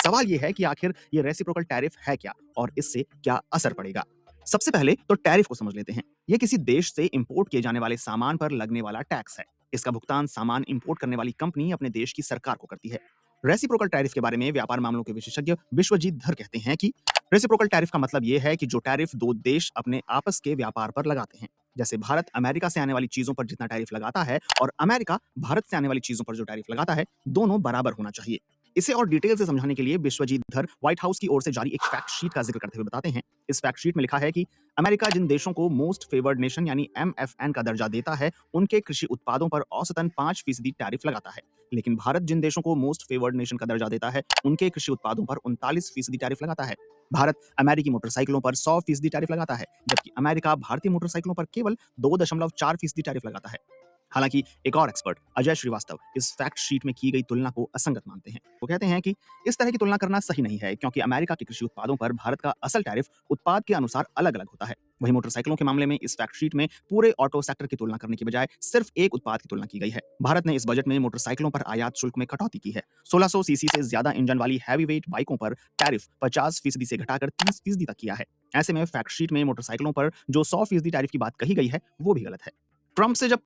सवाल ये है कि आखिर ये रेसिप्रोकल टैरिफ है क्या और इससे क्या असर पड़ेगा? सबसे पहले तो टैरिफ को समझ लेते हैं। ये किसी देश से इंपोर्ट किए जाने वाले सामान पर लगने वाला टैक्स है। इसका भुगतान सामान इंपोर्ट करने वाली कंपनी अपने देश की सरकार को करती है। रेसिप्रोकल टैरिफ के बारे में व्यापार मामलों के विशेषज्ञ विश्वजीत धर कहते हैं कि रेसिप्रोकल टैरिफ का मतलब ये है कि जो टैरिफ दो देश अपने आपस के व्यापार पर लगाते हैं, जैसे भारत अमेरिका से आने वाली चीजों पर जितना टैरिफ लगाता है और अमेरिका भारत से आने वाली चीजों पर जो टैरिफ लगाता है, दोनों बराबर होना चाहिए। इसे और डिटेल से समझाने के लिए विश्वजीत धर व्हाइट हाउस की ओर से जारी एक फैक्ट शीट का जिक्र करते हुए बताते हैं। इस फैक्ट शीट में लिखा है कि अमेरिका जिन देशों को मोस्ट फेवर्ड नेशन यानी एमएफएन का दर्जा देता है, उनके कृषि उत्पादों पर औसतन 5% टैरिफ लगाता है। लेकिन भारत जिन देशों को मोस्ट फेवर्ड नेशन का दर्जा देता है, उनके कृषि उत्पादों पर 39% टैरिफ लगाता है। भारत अमेरिकी मोटरसाइकिलों पर 100% टैरिफ लगाता है, जबकि अमेरिका भारतीय मोटरसाइकिलों पर केवल 2.4% टैरिफ लगाता है। हालांकि एक और एक्सपर्ट अजय श्रीवास्तव इस फैक्ट शीट में की गई तुलना को असंगत मानते हैं। वो कहते हैं कि इस तरह की तुलना करना सही नहीं है, क्योंकि अमेरिका के कृषि उत्पादों पर भारत का असल टैरिफ उत्पाद के अनुसार अलग अलग होता है। वहीं मोटरसाइकिलों के मामले में इस फैक्ट शीट में पूरे ऑटो सेक्टर की तुलना करने की बजाय सिर्फ एक उत्पाद की तुलना की गई है। भारत ने इस बजट में मोटरसाइकिलों पर आयात शुल्क में कटौती की है। 1600 सीसी से ज्यादा इंजन वाली हैवी वेट बाइकों पर टैरिफ 50% से घटाकर 30% तक किया है। ऐसे में फैक्ट शीट में मोटरसाइकिलों पर जो 100% टैरिफ की बात कही गई है, वो भी गलत है। ट्रंप से जब